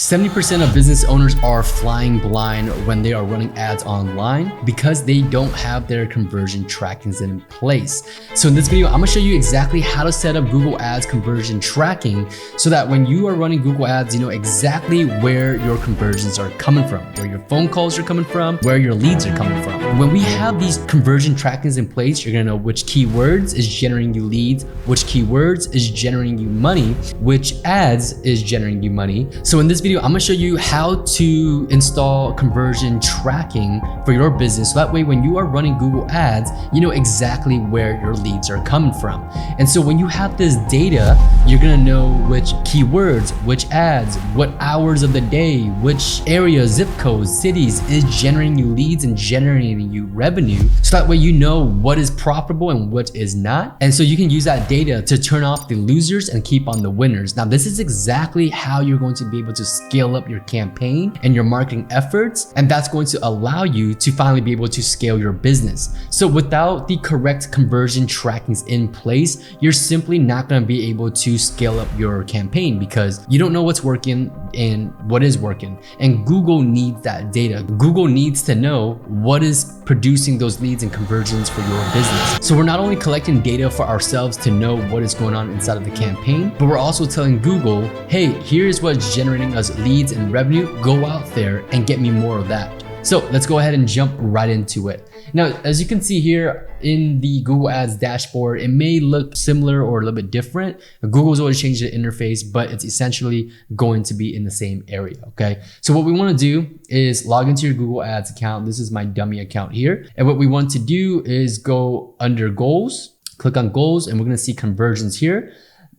70% of business owners are flying blind when they are running ads online because they don't have their conversion trackings in place. So in this video, I'm gonna show you exactly how to set up Google Ads conversion tracking so that when you are running Google Ads, you know exactly where your conversions are coming from, where your phone calls are coming from, where your leads are coming from. When we have these conversion trackings in place, you're gonna know which keywords is generating you leads, which keywords is generating you money, which ads is generating you money. So in this video, I'm gonna show you how to install conversion tracking for your business. So that way, when you are running Google Ads, you know exactly where your leads are coming from. And so when you have this data, you're gonna know which keywords, which ads, what hours of the day, which area, zip codes, cities is generating you leads and generating you revenue. So that way, you know what is profitable and what is not. And so you can use that data to turn off the losers and keep on the winners. Now, this is exactly how you're going to be able to scale up your campaign and your marketing efforts. And that's going to allow you to finally be able to scale your business. So without the correct conversion trackings in place, you're simply not going to be able to scale up your campaign because you don't know what's working and what is working. And Google needs that data. Google needs to know what is producing those leads and conversions for your business. So we're not only collecting data for ourselves to know what is going on inside of the campaign, but we're also telling Google, hey, here's what's generating us leads and revenue. Go out there and get me more of that. So let's go ahead and jump right into it. Now, as you can see here in the Google Ads dashboard, it may look similar or a little bit different. Google's always changed the interface, but it's essentially going to be in the same area, okay? So what we wanna do is log into your Google Ads account. This is my dummy account here. And what we want to do is go under goals, click on goals, and we're gonna see conversions here.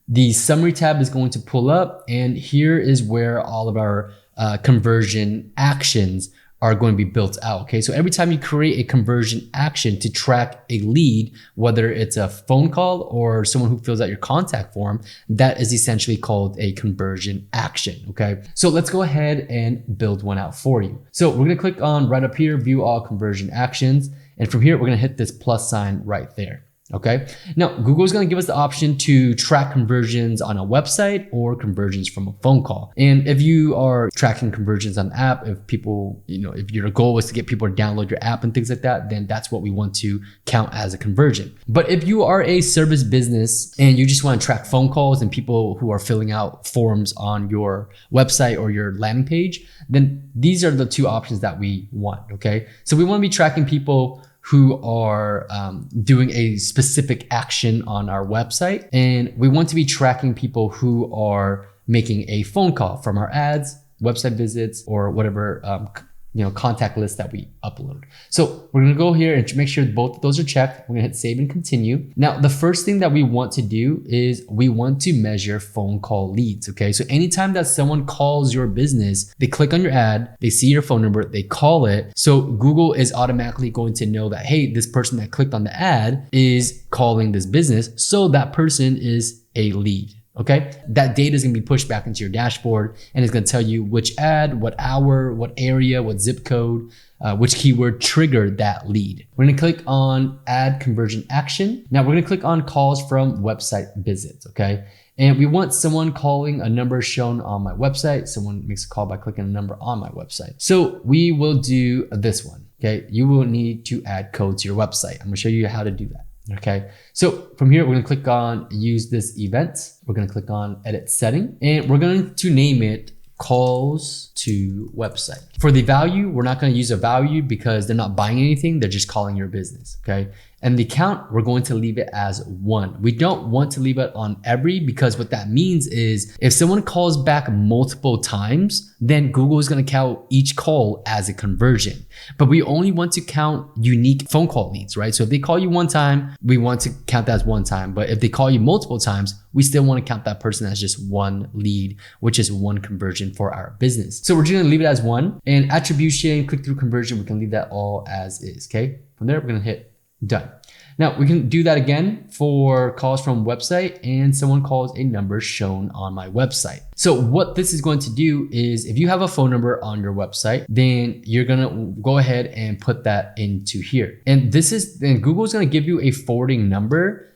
The summary tab is going to pull up, and here is where all of our conversion actions are going to be built out, okay? So every time you create a conversion action to track a lead, whether it's a phone call or someone who fills out your contact form, that is essentially called a conversion action, okay? So let's go ahead and build one out for you. So we're gonna click on right up here, view all conversion actions. And from here, we're gonna hit this plus sign right there. Okay. Now, Google is going to give us the option to track conversions on a website or conversions from a phone call. And if you are tracking conversions on an app, if people, if your goal is to get people to download your app and things like that, then that's what we want to count as a conversion. But if you are a service business and you just want to track phone calls and people who are filling out forms on your website or your landing page, then these are the two options that we want. Okay. So we want to be tracking people who are doing a specific action on our website. And we want to be tracking people who are making a phone call from our ads, website visits, or whatever contact list that we upload. So we're gonna go here and make sure both of those are checked. We're gonna hit save and continue. Now, the first thing that we want to do is we want to measure phone call leads, okay? So anytime that someone calls your business, they click on your ad, they see your phone number, they call it. So Google is automatically going to know that, hey, this person that clicked on the ad is calling this business. So that person is a lead. Okay, that data is going to be pushed back into your dashboard and it's going to tell you which ad, what hour, what area, what zip code, which keyword triggered that lead. We're going to click on add conversion action. Now we're going to click on calls from website visits. Okay. And we want someone calling a number shown on my website. Someone makes a call by clicking a number on my website. So we will do this one. Okay. You will need to add code to your website. I'm going to show you how to do that. Okay, so from here, we're gonna click on use this event. We're gonna click on edit setting and we're going to name it calls to website. For the value, we're not gonna use a value because they're not buying anything. They're just calling your business, okay? And the count, we're going to leave it as 1. We don't want to leave it on every because what that means is if someone calls back multiple times, then Google is going to count each call as a conversion. But we only want to count unique phone call leads, right? So if they call you one time, we want to count that as one time. But if they call you multiple times, we still want to count that person as just one lead, which is one conversion for our business. So we're just going to leave it as 1. And attribution, click-through conversion, we can leave that all as is, okay? From there, we're going to hit done. Now we can do that again for calls from website and someone calls a number shown on my website. So what this is going to do is if you have a phone number on your website, then you're gonna go ahead and put that into here. And this is, then Google is gonna give you a forwarding number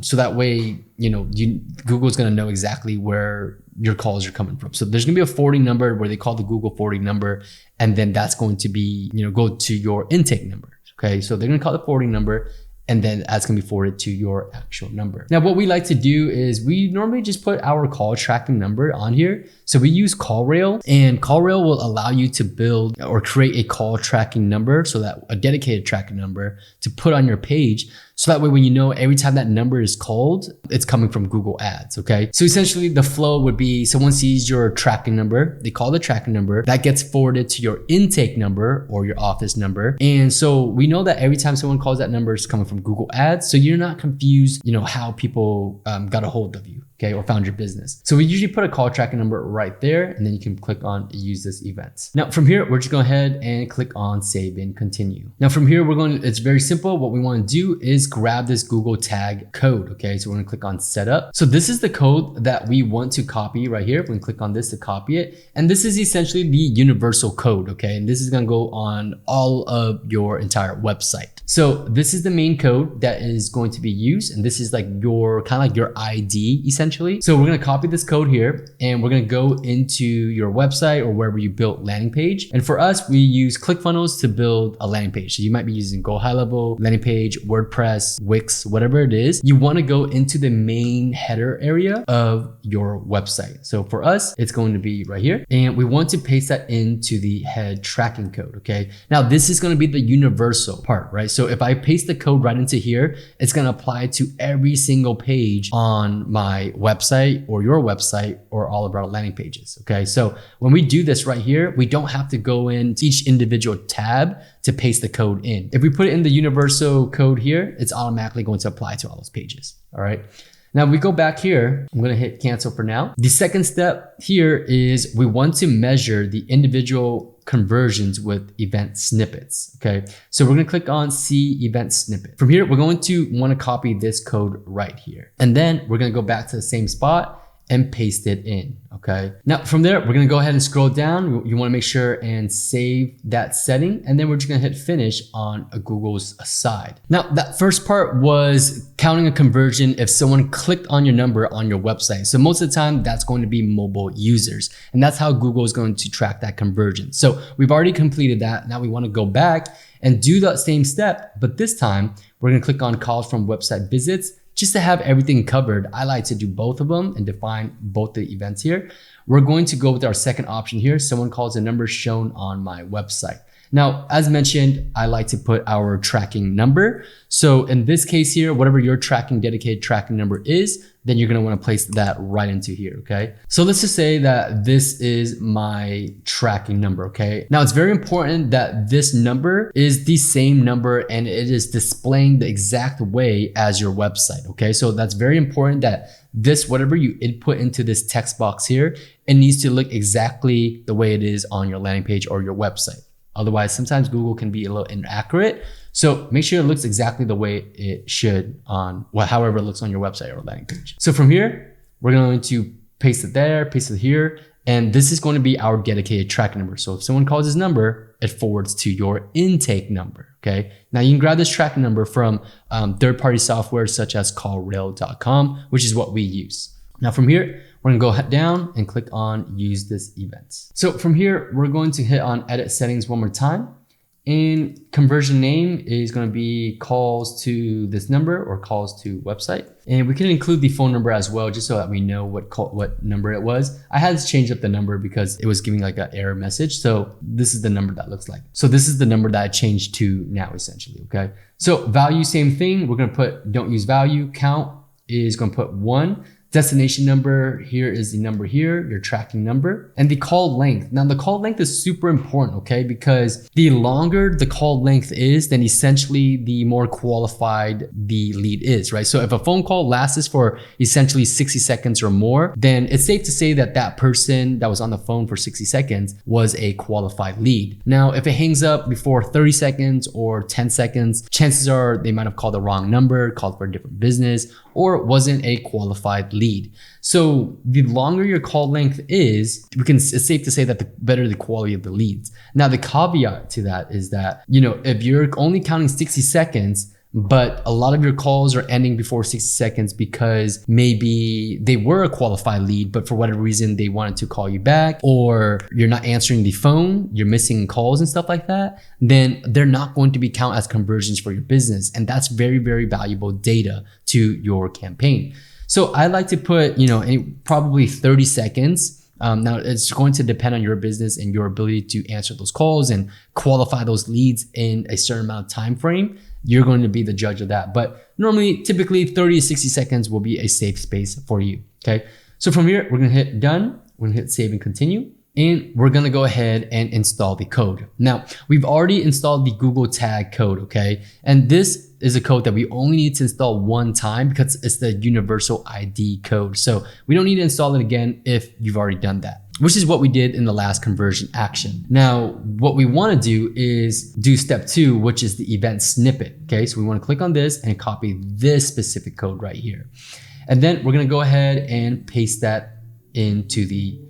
So that way, Google's going to know exactly where your calls are coming from. So there's going to be a forwarding number where they call the Google forwarding number, and then that's going to be, go to your intake number. Okay, so they're going to call the forwarding number, and then that's going to be forwarded to your actual number. Now, what we like to do is we normally just put our call tracking number on here. So we use CallRail, and CallRail will allow you to build or create a call tracking number, so that a dedicated tracking number to put on your page. So that way, when every time that number is called, it's coming from Google Ads, okay? So essentially the flow would be someone sees your tracking number, they call the tracking number, that gets forwarded to your intake number or your office number. And so we know that every time someone calls that number, it's coming from Google Ads. So you're not confused, how people got a hold of you. Okay, or found your business. So we usually put a call tracking number right there, and then you can click on use this event. Now from here, we're just going to go ahead and click on save and continue. Now from here, it's very simple. What we want to do is grab this Google tag code. Okay, so we're going to click on setup. So this is the code that we want to copy right here. We're going to click on this to copy it. And this is essentially the universal code. Okay, and this is going to go on all of your entire website. So this is the main code that is going to be used. And this is like your ID essentially. So we're going to copy this code here, and we're going to go into your website or wherever you built landing page. And for us, we use ClickFunnels to build a landing page. So you might be using Go High Level, landing page, WordPress, Wix, whatever it is. You want to go into the main header area of your website. So for us, it's going to be right here, and we want to paste that into the head tracking code. Okay. Now this is going to be the universal part, right? So if I paste the code right into here, it's going to apply to every single page on my website or your website or all of our landing pages. Okay, so when we do this right here, we don't have to go into each individual tab to paste the code in. If we put it in the universal code here, it's automatically going to apply to all those pages. All right. Now we go back here, I'm going to hit cancel for now. The second step here is we want to measure the individual conversions with event snippets. Okay, so we're going to click on see event snippet. From here, we're going to want to copy this code right here. And then we're going to go back to the same spot and paste it in. Okay. Now from there, we're going to go ahead and scroll down. You want to make sure and save that setting. And then we're just going to hit finish on Google's side. Now that first part was counting a conversion if someone clicked on your number on your website. So most of the time that's going to be mobile users. And that's how Google is going to track that conversion. So we've already completed that. Now we want to go back and do that same step. But this time we're going to click on calls from website visits. Just to have everything covered, I like to do both of them and define both the events here. We're going to go with our second option here. Someone calls a number shown on my website. Now, as mentioned, I like to put our tracking number. So in this case here, whatever your dedicated tracking number is, then you're going to want to place that right into here. Okay. So let's just say that this is my tracking number. Okay. Now it's very important that this number is the same number and it is displaying the exact way as your website. Okay. So that's very important that whatever you input into this text box here, it needs to look exactly the way it is on your landing page or your website. Otherwise, sometimes Google can be a little inaccurate. So make sure it looks exactly the way it should on however it looks on your website or landing page. So from here, we're going to paste it there, paste it here. And this is going to be our dedicated tracking number. So if someone calls this number, it forwards to your intake number. Okay. Now you can grab this tracking number from third-party software such as callrail.com, which is what we use. Now from here, we're gonna go down and click on use this event. So from here, we're going to hit on edit settings one more time. And conversion name is going to be calls to this number or calls to website. And we can include the phone number as well, just so that we know what number it was. I had to change up the number because it was giving like an error message. So this is the number that looks like. So this is the number that I changed to now essentially, okay? So value, same thing. We're going to put don't use value. Count is going to put 1. Destination number here is the number here, your tracking number, and the call length. Now the call length is super important, okay? Because the longer the call length is, then essentially the more qualified the lead is, right? So if a phone call lasts for essentially 60 seconds or more, then it's safe to say that that person that was on the phone for 60 seconds was a qualified lead. Now, if it hangs up before 30 seconds or 10 seconds, chances are they might have called the wrong number, called for a different business, or it wasn't a qualified lead. So the longer your call length is, it's safe to say that the better the quality of the leads. Now the caveat to that is that, if you're only counting 60 seconds, but a lot of your calls are ending before 60 seconds because maybe they were a qualified lead, but for whatever reason, they wanted to call you back, or you're not answering the phone, you're missing calls and stuff like that, then they're not going to be counted as conversions for your business. And that's very, very valuable data to your campaign. So I like to put, probably 30 seconds. Now it's going to depend on your business and your ability to answer those calls and qualify those leads in a certain amount of time frame. You're going to be the judge of that. But normally, typically 30 to 60 seconds will be a safe space for you. Okay. So from here, we're going to hit done. We're going to hit save and continue. And we're going to go ahead and install the code. Now, we've already installed the Google tag code, okay? And this is a code that we only need to install one time because it's the universal ID code. So we don't need to install it again if you've already done that, which is what we did in the last conversion action. Now, what we want to do is do step 2, which is the event snippet, okay? So we want to click on this and copy this specific code right here. And then we're going to go ahead and paste that into the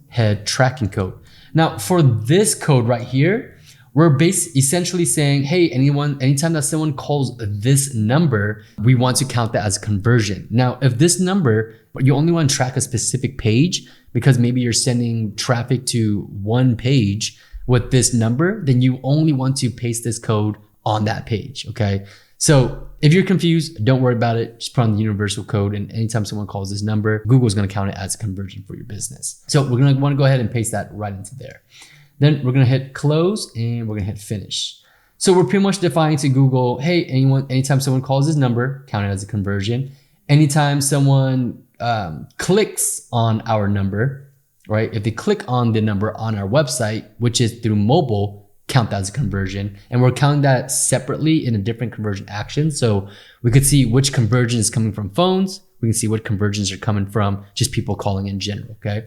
head tracking code. Now for this code right here, we're essentially saying, hey, anytime that someone calls this number, we want to count that as a conversion. Now, if this number, you only want to track a specific page because maybe you're sending traffic to one page with this number, then you only want to paste this code on that page, okay? So if you're confused, don't worry about it. Just put on the universal code, and anytime someone calls this number, Google's going to count it as a conversion for your business. So we're going to want to go ahead and paste that right into there. Then we're going to hit close and we're going to hit finish. So we're pretty much defining to Google, hey, anytime someone calls this number, count it as a conversion. Anytime someone clicks on our number, right? If they click on the number on our website, which is through mobile, count that as a conversion. And we're counting that separately in a different conversion action. So we could see which conversion is coming from phones. We can see what conversions are coming from just people calling in general, okay?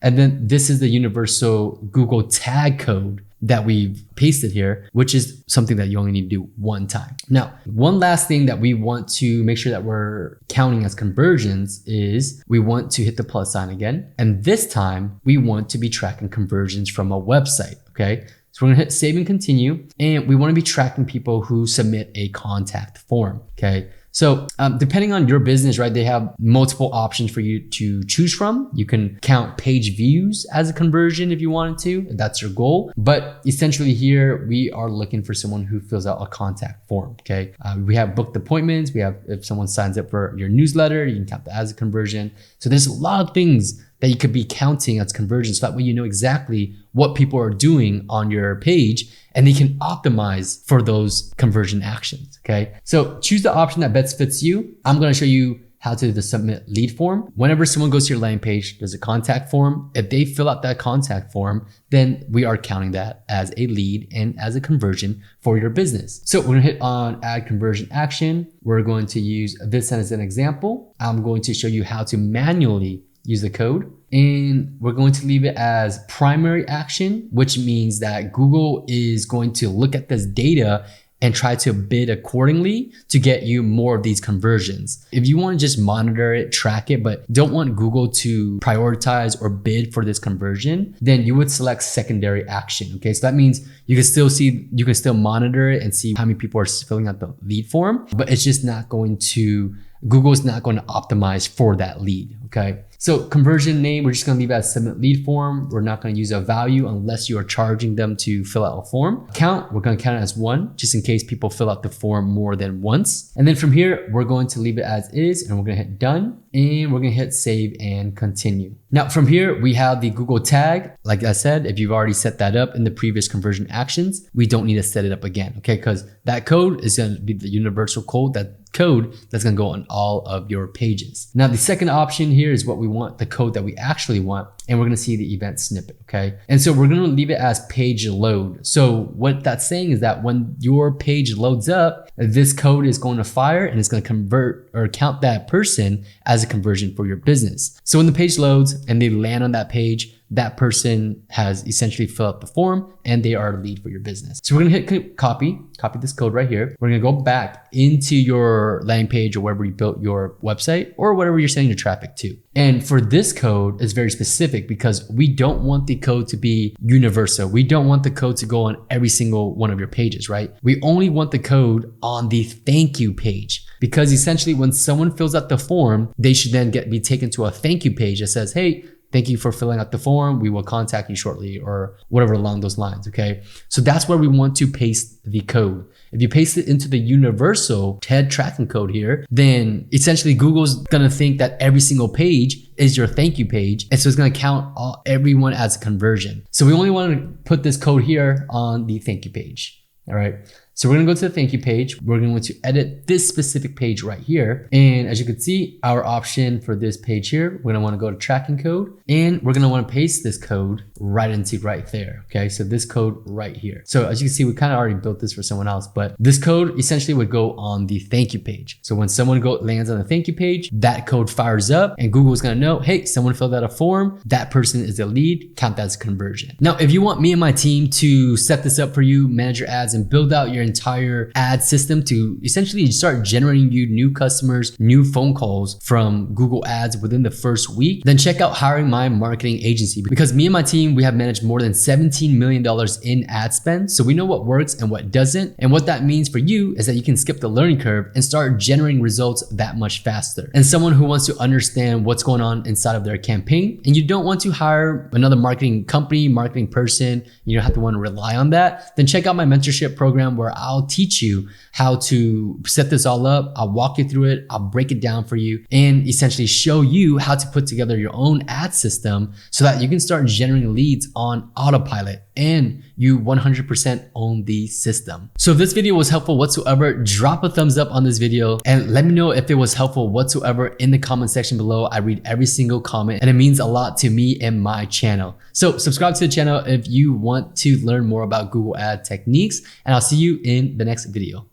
And then this is the universal Google tag code that we've pasted here, which is something that you only need to do one time. Now, one last thing that we want to make sure that we're counting as conversions is we want to hit the plus sign again. And this time we want to be tracking conversions from a website, okay? So we're gonna hit save and continue, and we wanna be tracking people who submit a contact form, okay? So depending on your business, right, they have multiple options for you to choose from. You can count page views as a conversion if you wanted to, if that's your goal. But essentially here, we are looking for someone who fills out a contact form, okay? We have booked appointments. We have, if someone signs up for your newsletter, you can count that as a conversion. So there's a lot of things that you could be counting as conversions. So that way you know exactly what people are doing on your page and they can optimize for those conversion actions, okay? So choose the option that best fits you. I'm gonna show you how to do the submit lead form. Whenever someone goes to your landing page, there's a contact form. If they fill out that contact form, then we are counting that as a lead and as a conversion for your business. So we're gonna hit on add conversion action. We're going to use this as an example. I'm going to show you how to manually use the code, and we're going to leave it as primary action, which means that Google is going to look at this data and try to bid accordingly to get you more of these conversions. If you want to just monitor it, track it, but don't want Google to prioritize or bid for this conversion, then you would select secondary action. Okay, so that means you can still monitor it and see how many people are filling out the lead form, but it's just not going to, Google's not going to optimize for that lead. Okay, so conversion name, we're just going to leave it as submit lead form. We're not going to use a value unless you are charging them to fill out a form. Count, we're going to count it as 1, just in case people fill out the form more than once. And then from here, we're going to leave it as is, and we're going to hit done, and we're going to hit save and continue. Now from here, we have the Google tag. Like I said, if you've already set that up in the previous conversion actions, we don't need to set it up again, okay? Because that code is going to be the universal code that's going to go on all of your pages. Now, the second option here is what we want, the code that we actually want, and we're going to see the event snippet, okay? And so we're going to leave it as page load. So what that's saying is that when your page loads up, this code is going to fire and it's going to convert or count that person as a conversion for your business. So when the page loads and they land on that page, that person has essentially filled out the form and they are a lead for your business. So we're gonna hit copy this code right here. We're gonna go back into your landing page or wherever you built your website or whatever you're sending your traffic to. And for this code, it's very specific because we don't want the code to be universal. We don't want the code to go on every single one of your pages, right? We only want the code on the thank you page, because essentially when someone fills out the form, they should then be taken to a thank you page that says, hey, thank you for filling out the form. We will contact you shortly, or whatever along those lines, okay? So that's where we want to paste the code. If you paste it into the universal head tracking code here, then essentially Google's gonna think that every single page is your thank you page. And so it's gonna count everyone as a conversion. So we only want to put this code here on the thank you page, all right? So we're gonna go to the thank you page. We're going to edit this specific page right here. And as you can see, our option for this page here, we're gonna wanna go to tracking code, and we're gonna wanna paste this code right into right there, okay? So this code right here. So as you can see, we kind of already built this for someone else, but this code essentially would go on the thank you page. So when someone lands on the thank you page, that code fires up and Google's gonna know, hey, someone filled out a form, that person is a lead, count that as a conversion. Now, if you want me and my team to set this up for you, manage your ads, and build out your entire ad system to essentially start generating you new customers, new phone calls from Google Ads within the first week, then check out Hiring My Marketing Agency, because me and my team, we have managed more than $17 million in ad spend. So we know what works and what doesn't. And what that means for you is that you can skip the learning curve and start generating results that much faster. And someone who wants to understand what's going on inside of their campaign, and you don't want to hire another marketing company, marketing person, you don't have to want to rely on that, then check out my mentorship program where I'll teach you how to set this all up. I'll walk you through it. I'll break it down for you and essentially show you how to put together your own ad system so that you can start generating leads on autopilot and you 100% own the system. So if this video was helpful whatsoever, drop a thumbs up on this video and let me know if it was helpful whatsoever in the comment section below. I read every single comment and it means a lot to me and my channel. So subscribe to the channel if you want to learn more about Google ad techniques, and I'll see you in the next video.